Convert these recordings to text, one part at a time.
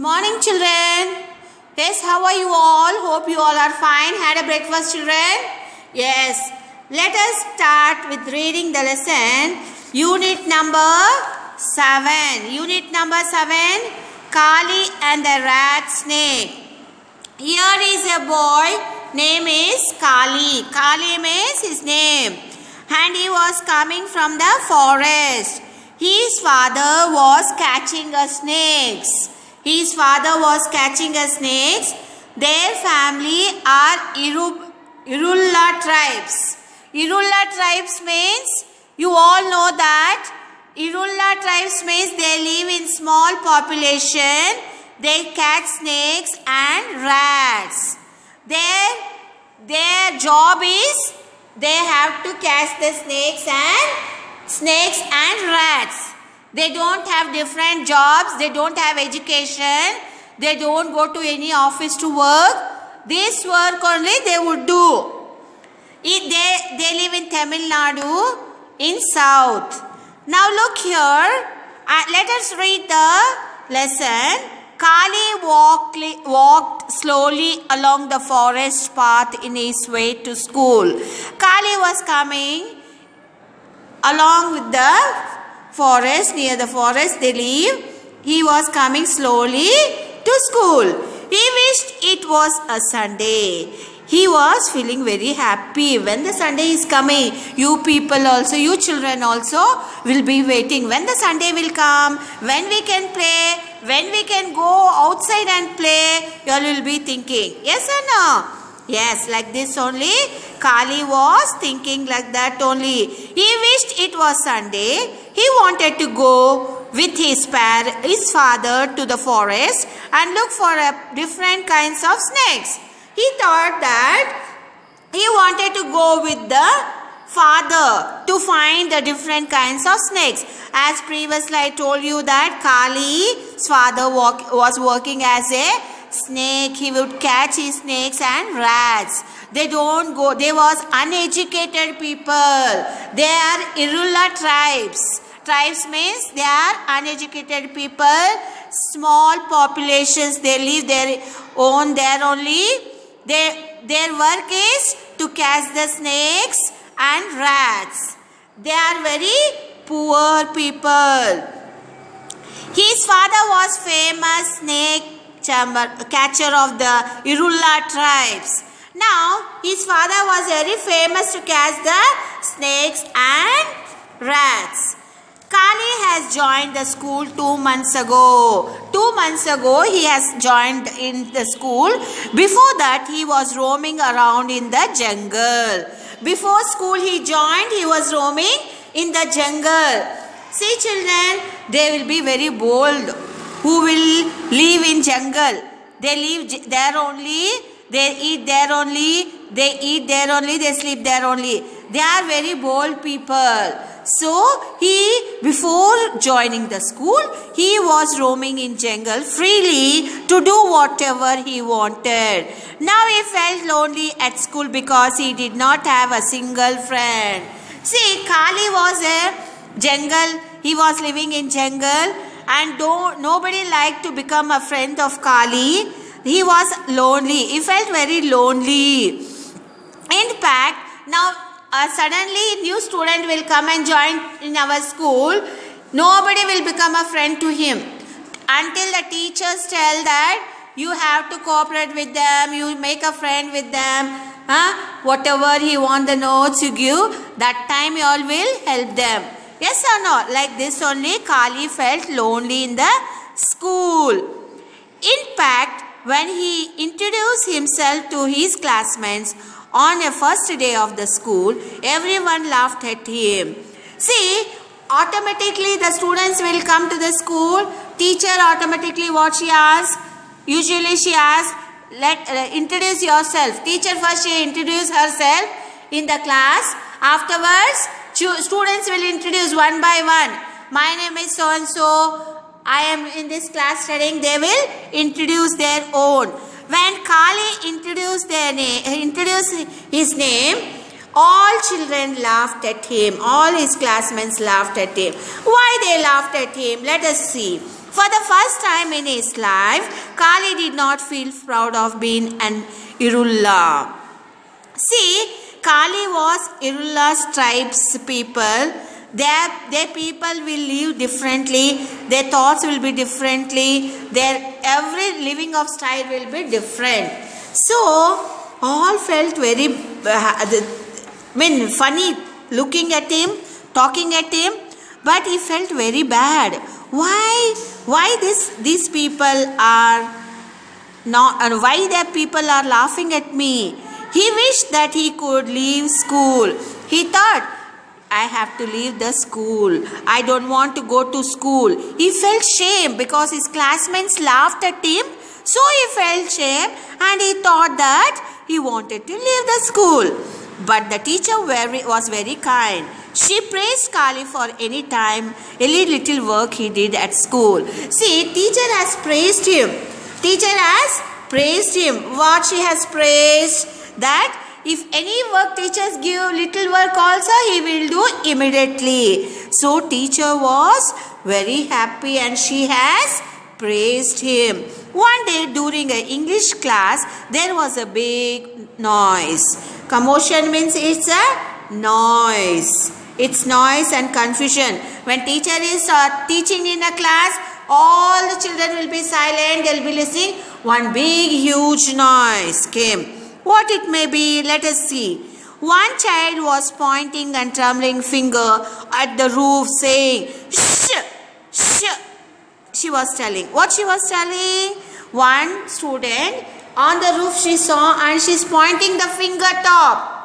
Morning, children. Yes, how are you all? Hope you all are fine. Had a breakfast, children? Yes. Let us start with reading the lesson. Unit number 7. Unit number 7. Kali and the rat snake. Here is a boy. Name is Kali. Kali means his name. And he was coming from the forest. His father was catching a snakes. His father was catching a snakes. Their family are Irulla tribes. Irulla tribes means, you all know that Irulla tribes means they live in small population. They catch snakes and rats. Their job is they have to catch the snakes and rats. They don't have different jobs. They don't have education. They don't go to any office to work. This work only they would do. They live in Tamil Nadu in south. Now look here. Let us read the lesson. Kali walked slowly along the forest path in his way to school. Kali was coming along with the forest. Near the forest they live. He was coming slowly to school. He wished it was a Sunday. He was feeling very happy when the Sunday is coming. You people also, you children also will be waiting when the Sunday will come, when we can play, when we can go outside and play. You all will be thinking, yes or no? Yes, like this only. Kali was thinking like that only. He wished it was Sunday. He wanted to go with his father to the forest and look for different kinds of snakes. He thought that he wanted to go with the father to find the different kinds of snakes. As previously I told you that Kali's father was working as a snake. He would catch his snakes and rats. They don't go. They was uneducated people. They are Irulla tribes. Tribes means they are uneducated people. Small populations. They live their own there only. Their work is to catch the snakes and rats. They are very poor people. His father was famous snake catcher of the Irulla tribes. Now, his father was very famous to catch the snakes and rats. Kali has joined the school 2 months ago. 2 months ago, he has joined in the school. Before that, he was roaming around in the jungle. Before school he joined, he was roaming in the jungle. See children, they will be very bold. Who will live in jungle? They live there only. They eat there only. They eat there only. They sleep there only. They are very bold people. So, before joining the school, he was roaming in jungle freely to do whatever he wanted. Now he felt lonely at school because he did not have a single friend. See, Kali was a jungle. He was living in jungle and nobody liked to become a friend of Kali. He was lonely. He felt very lonely. In fact, now suddenly new student will come and join in our school. Nobody will become a friend to him until the teachers tell that you have to cooperate with them, you make a friend with them. Whatever he want the notes you give, that time you all will help them. Yes or no? Like this only Kali felt lonely in the school. In fact, when he introduced himself to his classmates on a first day of the school, everyone laughed at him. See, automatically the students will come to the school. Teacher automatically what she asks? Usually she asks, introduce yourself. Teacher first she introduce herself in the class. Afterwards, students will introduce one by one. My name is so and so. I am in this class studying. They will introduce their own. When Kali introduced his name, all children laughed at him. All his classmates laughed at him. Why they laughed at him? Let us see. For the first time in his life, Kali did not feel proud of being an Irulla. See, Kali was Irulla's tribe's people. Their people will live differently. Their thoughts will be differently. Their every living of style will be different. So, all felt very funny looking at him, talking at him, but he felt very bad. Why these people are not, and why their people are laughing at me? He wished that he could leave school. He thought, I have to leave the school. I don't want to go to school. He felt shame because his classmates laughed at him. So he felt shame and he thought that he wanted to leave the school. But the teacher was very kind. She praised Kali for any little work he did at school. See, teacher has praised him. Teacher has praised him. What she has praised? That if any work teachers give little work also, he will do immediately. So teacher was very happy and she has praised him. One day during an English class, there was a big noise. Commotion means it's a noise. It's noise and confusion. When teacher is teaching in a class, all the children will be silent. They'll be listening. One big huge noise came. What it may be, let us see. One child was pointing and trembling finger at the roof saying, shh, shh. She was telling. What she was telling? One student on the roof she saw and she's pointing the finger top.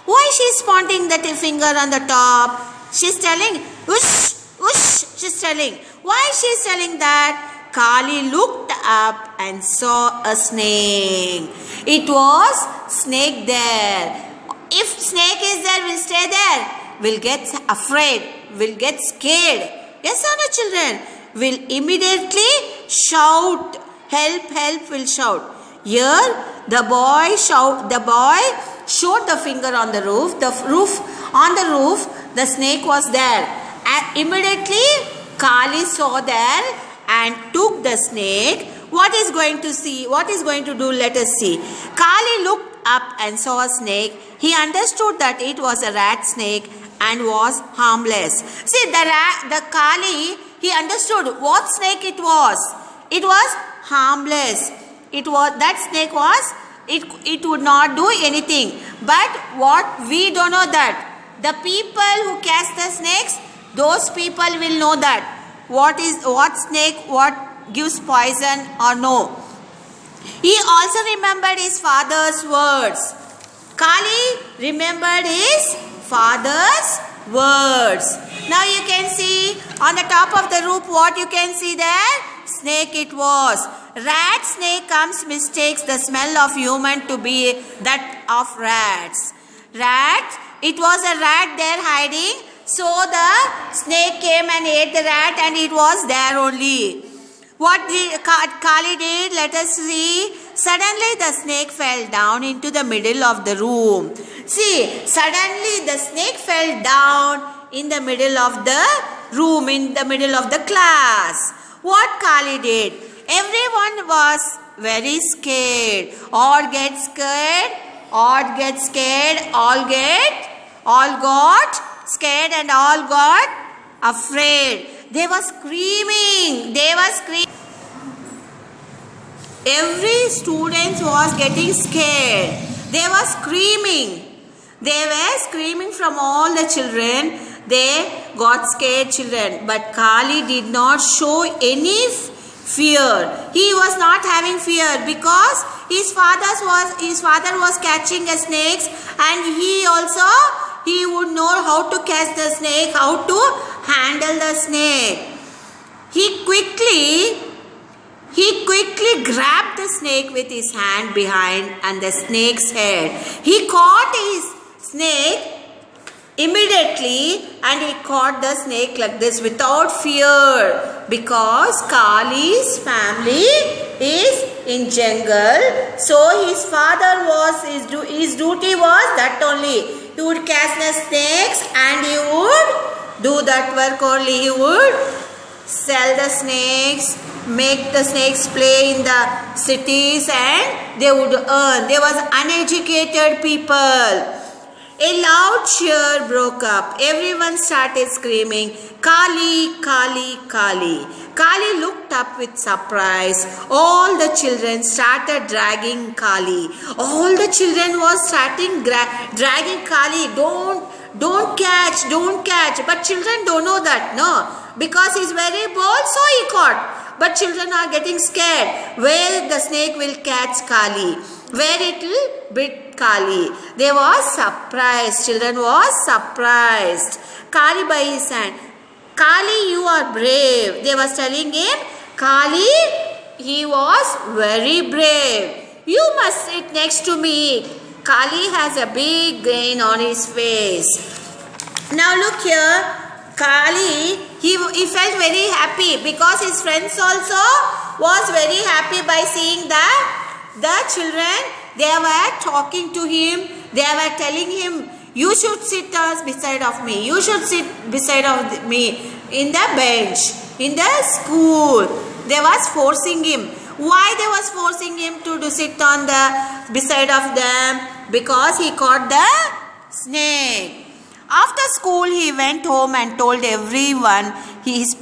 Why she's pointing the finger on the top? She's telling, whoosh, whoosh, she's telling. Why she's telling that? Kali looked up and saw a snake. It was snake there. If snake is there, we'll stay there. We'll get afraid. We'll get scared. Yes or no, children? We'll immediately shout. Help, help, will shout. Here, the boy showed the finger on the roof. On the roof, the snake was there. And immediately, Kali saw there and took the snake. What is going to do? Let us see. Kali looked up and saw a snake. He understood that it was a rat snake and was harmless. See, the Kali, he understood what snake it was. It was harmless. That snake was, it would not do anything. But what we don't know that. The people who catch the snakes, those people will know that. What snake, what gives poison or no. He also remembered his father's words. Kali remembered his father's words. Now you can see on the top of the roof what you can see there? Snake it was. Rat snake comes mistakes the smell of human to be that of rats. It was a rat there hiding. So the snake came and ate the rat and it was there only. What Kali did? Let us see. Suddenly the snake fell down into the middle of the room. See, suddenly the snake fell down in the middle of the room, in the middle of the class. What Kali did? Everyone was very scared. All get scared. All get scared. All got scared and all got afraid. They were screaming. Every student was getting scared. They were screaming. From all the children. They got scared children. But Kali did not show any fear. He was not having fear because his father was catching a snakes and he would know how to catch the snake, how to handle the snake. He quickly grabbed the snake with his hand behind and the snake's head. He caught his snake immediately and he caught the snake like this without fear because Kali's family is in jungle. So his duty was that only. He would catch the snakes and he would do that work only. He would sell the snakes, make the snakes play in the cities, and they would earn. There was uneducated people. A loud cheer broke up. Everyone started screaming, Kali, Kali, Kali. Kali looked up with surprise. All the children started dragging Kali. All the children was starting dragging Kali. Don't catch. But children don't know that, no. Because he's very bold, so he caught. But children are getting scared. Where the snake will catch Kali. Where it will bit Kali. They was surprised. Children was surprised. Kali by his hand. Kali, you are brave. They was telling him, Kali, he was very brave. You must sit next to me. Kali has a big grin on his face. Now look here. Kali, he felt very happy because his friends also was very happy by seeing that the children, they were talking to him. They were telling him, you should sit beside of me. You should sit beside of me in the bench, in the school. They was forcing him. Why they was forcing him to sit on the beside of them? Because he caught the snake. After school, he went home and told everyone, his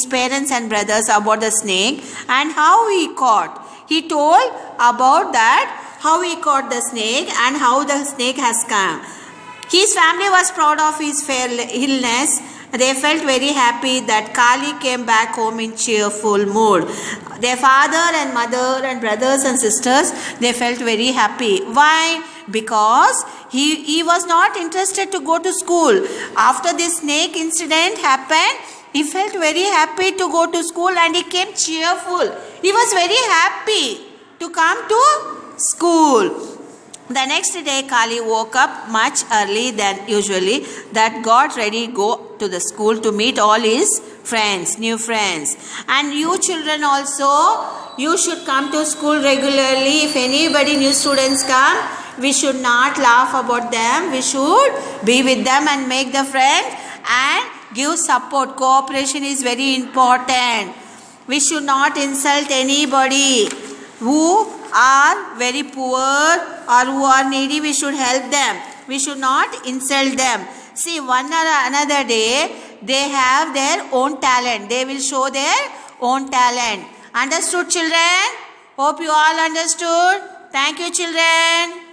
parents and brothers about the snake and how he caught. He told about that, how he caught the snake and how the snake has come. His family was proud of his illness. They felt very happy that Kali came back home in cheerful mood. Their father and mother and brothers and sisters, they felt very happy. Why? Because he was not interested to go to school. After this snake incident happened, he felt very happy to go to school and he came cheerful. He was very happy to come to school. The next day, Kali woke up much early than usually, that got ready to go to the school to meet all his friends, new friends. And you children also, you should come to school regularly. If anybody, new students come, we should not laugh about them. We should be with them and make the friends and give support. Cooperation is very important. We should not insult anybody who are very poor or who are needy. We should help them. We should not insult them. See, one or another day, they have their own talent. They will show their own talent. Understood, children? Hope you all understood. Thank you, children.